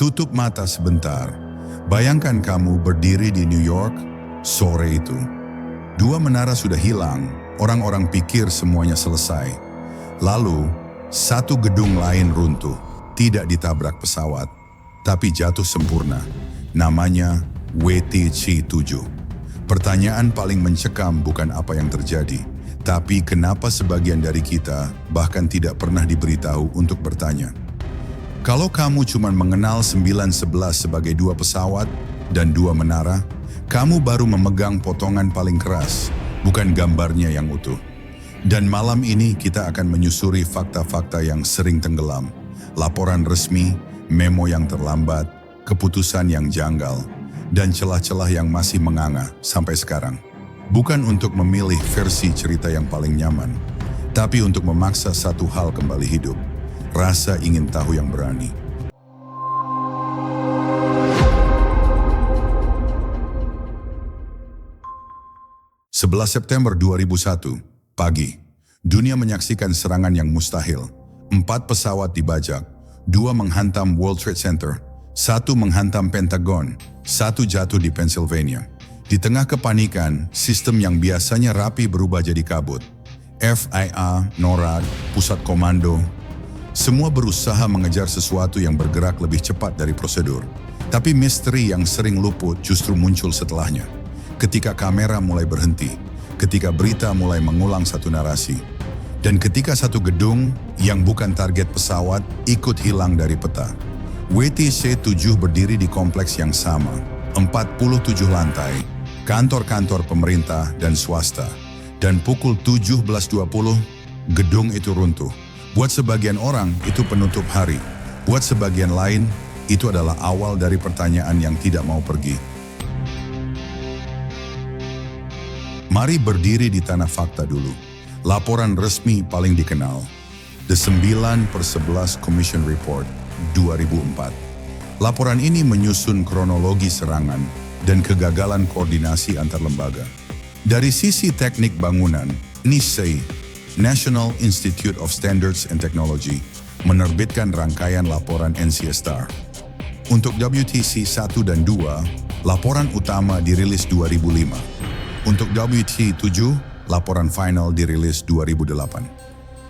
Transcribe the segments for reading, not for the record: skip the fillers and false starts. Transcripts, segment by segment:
Tutup mata sebentar. Bayangkan kamu berdiri di New York sore itu. Dua menara sudah hilang, orang-orang pikir semuanya selesai. Lalu, satu gedung lain runtuh, tidak ditabrak pesawat, tapi jatuh sempurna. Namanya WTC-7. Pertanyaan paling mencekam bukan apa yang terjadi, tapi kenapa sebagian dari kita bahkan tidak pernah diberitahu untuk bertanya. Kalau kamu cuma mengenal 911 sebagai dua pesawat dan dua menara, kamu baru memegang potongan paling keras, bukan gambarnya yang utuh. Dan malam ini kita akan menyusuri fakta-fakta yang sering tenggelam, laporan resmi, memo yang terlambat, keputusan yang janggal, dan celah-celah yang masih menganga sampai sekarang. Bukan untuk memilih versi cerita yang paling nyaman, tapi untuk memaksa satu hal kembali hidup. Rasa ingin tahu yang berani. (11 September 2001, pagi. Dunia menyaksikan serangan yang mustahil. 4 pesawat dibajak, 2 menghantam World Trade Center, 1 menghantam Pentagon, 1 jatuh di Pennsylvania. Di tengah kepanikan, sistem yang biasanya rapi berubah jadi kabut. FIA, NORAD, Pusat Komando, semua berusaha mengejar sesuatu yang bergerak lebih cepat dari prosedur. Tapi misteri yang sering luput justru muncul setelahnya. Ketika kamera mulai berhenti, ketika berita mulai mengulang satu narasi, dan ketika satu gedung yang bukan target pesawat ikut hilang dari peta. WTC-7 berdiri di kompleks yang sama, 47 lantai, kantor-kantor pemerintah dan swasta. Dan pukul 17.20, gedung itu runtuh. Buat sebagian orang itu penutup hari, buat sebagian lain itu adalah awal dari pertanyaan yang tidak mau pergi. Mari berdiri di tanah fakta dulu. Laporan resmi paling dikenal, The 9/11 Commission Report 2004. Laporan ini menyusun kronologi serangan dan kegagalan koordinasi antar lembaga. Dari sisi teknik bangunan, NIST, National Institute of Standards and Technology, menerbitkan rangkaian laporan NCSTAR. Untuk WTC 1 dan 2, laporan utama dirilis 2005. Untuk WTC 7, laporan final dirilis 2008.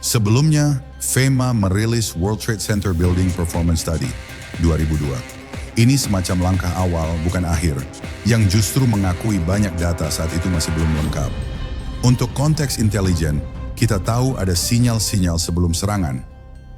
Sebelumnya, FEMA merilis World Trade Center Building Performance Study 2002. Ini semacam langkah awal, bukan akhir, yang justru mengakui banyak data saat itu masih belum lengkap. Untuk konteks intelijen, kita tahu ada sinyal-sinyal sebelum serangan.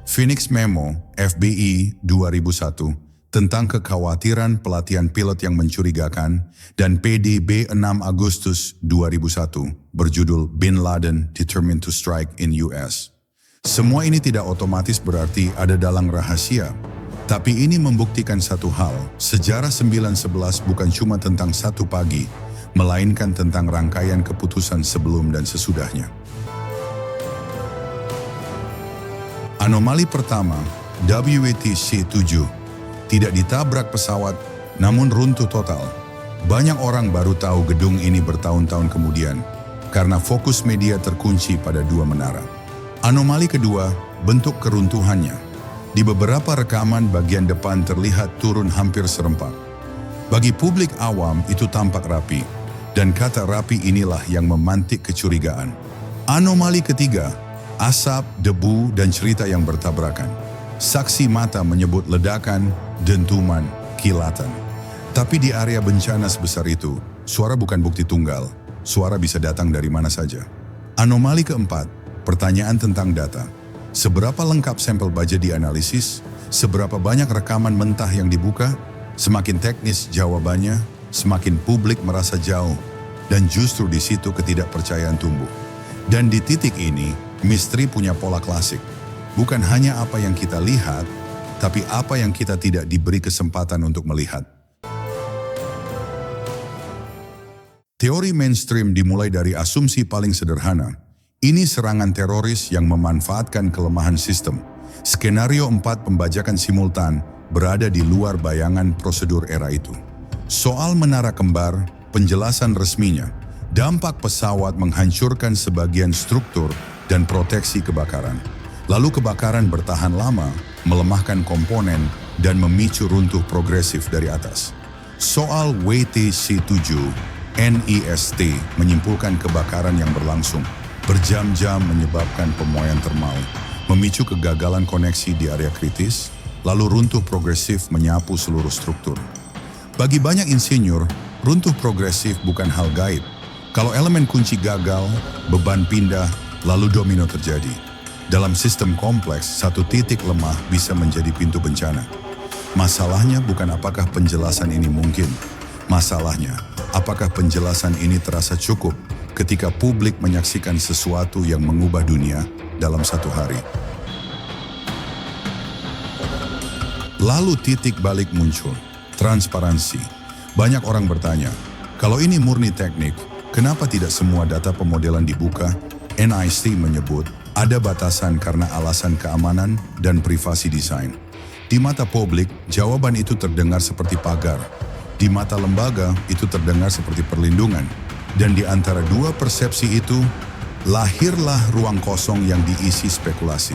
Phoenix Memo, FBI 2001, tentang kekhawatiran pelatihan pilot yang mencurigakan, dan PDB 6 Agustus 2001, berjudul Bin Laden Determined to Strike in US. Semua ini tidak otomatis berarti ada dalang rahasia. Tapi ini membuktikan satu hal, sejarah 9/11 bukan cuma tentang satu pagi, melainkan tentang rangkaian keputusan sebelum dan sesudahnya. Anomali pertama, WTC-7, tidak ditabrak pesawat, namun runtuh total. Banyak orang baru tahu gedung ini bertahun-tahun kemudian, karena fokus media terkunci pada 2 menara. Anomali kedua, bentuk keruntuhannya. Di beberapa rekaman bagian depan terlihat turun hampir serempak. Bagi publik awam itu tampak rapi, dan kata rapi inilah yang memantik kecurigaan. Anomali ketiga, asap, debu, dan cerita yang bertabrakan. Saksi mata menyebut ledakan, dentuman, kilatan. Tapi di area bencana sebesar itu, suara bukan bukti tunggal. Suara bisa datang dari mana saja. Anomali keempat, pertanyaan tentang data. Seberapa lengkap sampel baja dianalisis? Seberapa banyak rekaman mentah yang dibuka? Semakin teknis jawabannya, semakin publik merasa jauh. Dan justru di situ ketidakpercayaan tumbuh. Dan di titik ini, misteri punya pola klasik. Bukan hanya apa yang kita lihat, tapi apa yang kita tidak diberi kesempatan untuk melihat. Teori mainstream dimulai dari asumsi paling sederhana. Ini serangan teroris yang memanfaatkan kelemahan sistem. Skenario 4 pembajakan simultan berada di luar bayangan prosedur era itu. Soal menara kembar, penjelasan resminya, dampak pesawat menghancurkan sebagian struktur dan proteksi kebakaran. Lalu kebakaran bertahan lama melemahkan komponen, dan memicu runtuh progresif dari atas. Soal WTC-7, NIST menyimpulkan kebakaran yang berlangsung berjam-jam menyebabkan pemuaian termal, memicu kegagalan koneksi di area kritis, lalu runtuh progresif menyapu seluruh struktur. Bagi banyak insinyur, runtuh progresif bukan hal gaib. Kalau elemen kunci gagal, beban pindah, lalu domino terjadi. Dalam sistem kompleks, satu titik lemah bisa menjadi pintu bencana. Masalahnya bukan apakah penjelasan ini mungkin. Masalahnya, apakah penjelasan ini terasa cukup ketika publik menyaksikan sesuatu yang mengubah dunia dalam satu hari. Lalu titik balik muncul, transparansi. Banyak orang bertanya, kalau ini murni teknik, kenapa tidak semua data pemodelan dibuka? NIST menyebut ada batasan karena alasan keamanan dan privasi desain. Di mata publik, jawaban itu terdengar seperti pagar. Di mata lembaga, itu terdengar seperti perlindungan. Dan di antara dua persepsi itu, lahirlah ruang kosong yang diisi spekulasi.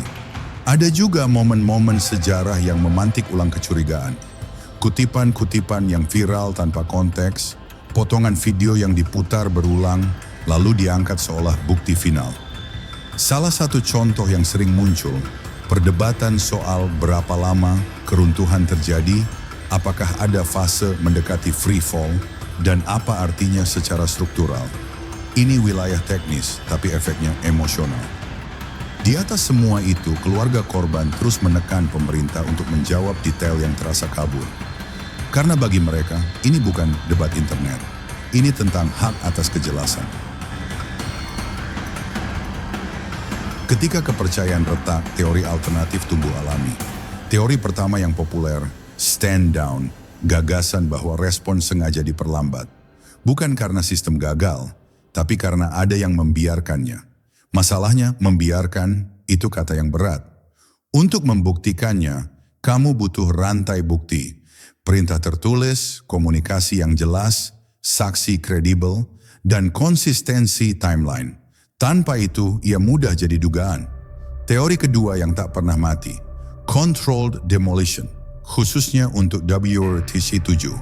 Ada juga momen-momen sejarah yang memantik ulang kecurigaan. Kutipan-kutipan yang viral tanpa konteks, potongan video yang diputar berulang, lalu diangkat seolah bukti final. Salah satu contoh yang sering muncul, perdebatan soal berapa lama keruntuhan terjadi, apakah ada fase mendekati free fall, dan apa artinya secara struktural. Ini wilayah teknis, tapi efeknya emosional. Di atas semua itu, keluarga korban terus menekan pemerintah untuk menjawab detail yang terasa kabur. Karena bagi mereka, ini bukan debat internet. Ini tentang hak atas kejelasan. Ketika kepercayaan retak, teori alternatif tumbuh alami. Teori pertama yang populer, stand down, gagasan bahwa respon sengaja diperlambat. Bukan karena sistem gagal, tapi karena ada yang membiarkannya. Masalahnya, membiarkan itu kata yang berat. Untuk membuktikannya, kamu butuh rantai bukti. Perintah tertulis, komunikasi yang jelas, saksi kredibel, dan konsistensi timeline. Tanpa itu, ia mudah jadi dugaan. Teori kedua yang tak pernah mati, controlled demolition, khususnya untuk WTC-7,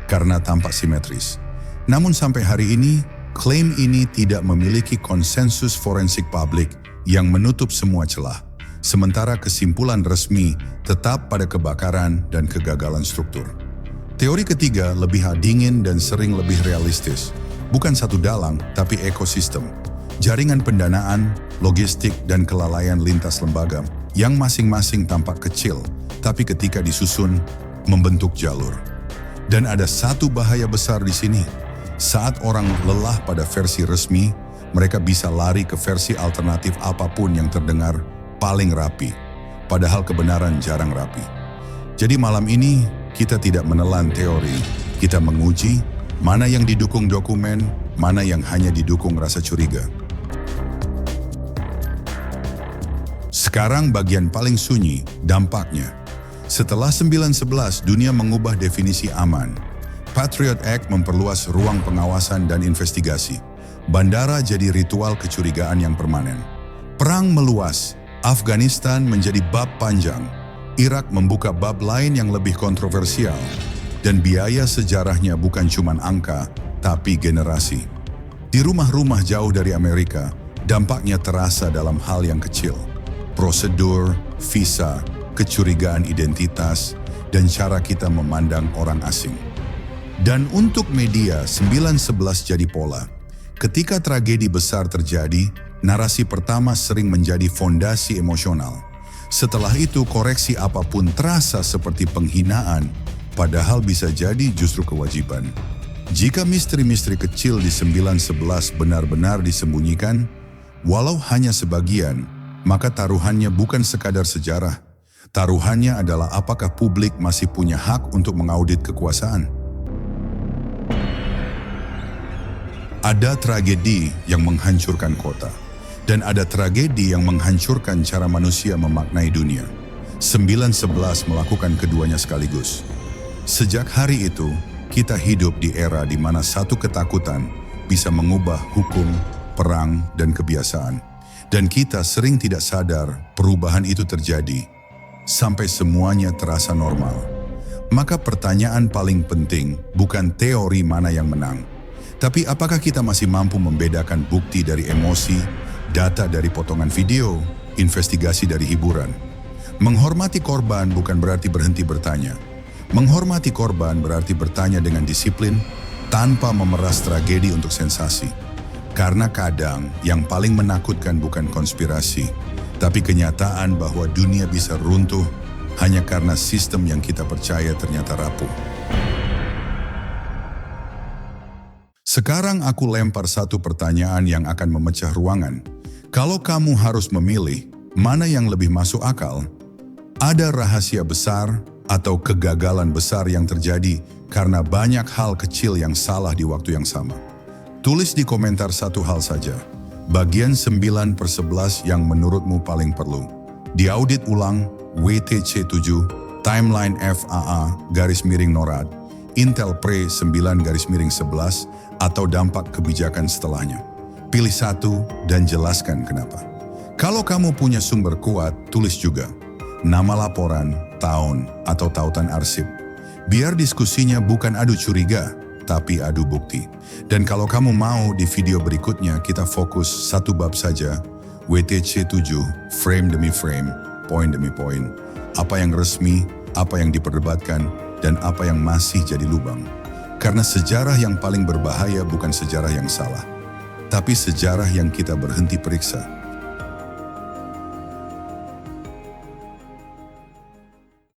karena tampak simetris. Namun sampai hari ini, klaim ini tidak memiliki konsensus forensik publik yang menutup semua celah. Sementara kesimpulan resmi tetap pada kebakaran dan kegagalan struktur. Teori ketiga lebih dingin dan sering lebih realistis. Bukan satu dalang, tapi ekosistem. Jaringan pendanaan, logistik, dan kelalaian lintas lembaga yang masing-masing tampak kecil, tapi ketika disusun, membentuk jalur. Dan ada satu bahaya besar di sini. Saat orang lelah pada versi resmi, mereka bisa lari ke versi alternatif apapun yang terdengar paling rapi. Padahal kebenaran jarang rapi. Jadi malam ini, kita tidak menelan teori, kita menguji mana yang didukung dokumen, mana yang hanya didukung rasa curiga. Sekarang bagian paling sunyi, dampaknya. Setelah 9/11, dunia mengubah definisi aman. Patriot Act memperluas ruang pengawasan dan investigasi. Bandara jadi ritual kecurigaan yang permanen. Perang meluas, Afghanistan menjadi bab panjang. Irak membuka bab lain yang lebih kontroversial. Dan biaya sejarahnya bukan cuma angka, tapi generasi. Di rumah-rumah jauh dari Amerika, dampaknya terasa dalam hal yang kecil. Prosedur, visa, kecurigaan identitas, dan cara kita memandang orang asing. Dan untuk media, 9/11 jadi pola. Ketika tragedi besar terjadi, narasi pertama sering menjadi fondasi emosional. Setelah itu, koreksi apapun terasa seperti penghinaan, padahal bisa jadi justru kewajiban. Jika misteri-misteri kecil di 9/11 benar-benar disembunyikan, walau hanya sebagian, maka taruhannya bukan sekadar sejarah. Taruhannya adalah apakah publik masih punya hak untuk mengaudit kekuasaan. Ada tragedi yang menghancurkan kota, dan ada tragedi yang menghancurkan cara manusia memaknai dunia. 9/11 melakukan keduanya sekaligus. Sejak hari itu, kita hidup di era di mana satu ketakutan bisa mengubah hukum, perang, dan kebiasaan. Dan kita sering tidak sadar perubahan itu terjadi sampai semuanya terasa normal. Maka pertanyaan paling penting bukan teori mana yang menang, tapi apakah kita masih mampu membedakan bukti dari emosi, data dari potongan video, investigasi dari hiburan. Menghormati korban bukan berarti berhenti bertanya. Menghormati korban berarti bertanya dengan disiplin, tanpa memeras tragedi untuk sensasi. Karena kadang yang paling menakutkan bukan konspirasi, tapi kenyataan bahwa dunia bisa runtuh hanya karena sistem yang kita percaya ternyata rapuh. Sekarang aku lempar satu pertanyaan yang akan memecah ruangan. Kalau kamu harus memilih, mana yang lebih masuk akal? Ada rahasia besar atau kegagalan besar yang terjadi karena banyak hal kecil yang salah di waktu yang sama. Tulis di komentar satu hal saja, bagian 9/11 yang menurutmu paling perlu. Diaudit ulang WTC7, timeline FAA _NORAD, Intel Pre 9/11 atau dampak kebijakan setelahnya. Pilih satu dan jelaskan kenapa. Kalau kamu punya sumber kuat, tulis juga nama laporan, tahun, atau tautan arsip. Biar diskusinya bukan adu curiga, tapi adu bukti. Dan kalau kamu mau di video berikutnya kita fokus satu bab saja, WTC7, frame demi frame, poin demi poin. Apa yang resmi, apa yang diperdebatkan, dan apa yang masih jadi lubang. Karena sejarah yang paling berbahaya bukan sejarah yang salah, tapi sejarah yang kita berhenti periksa.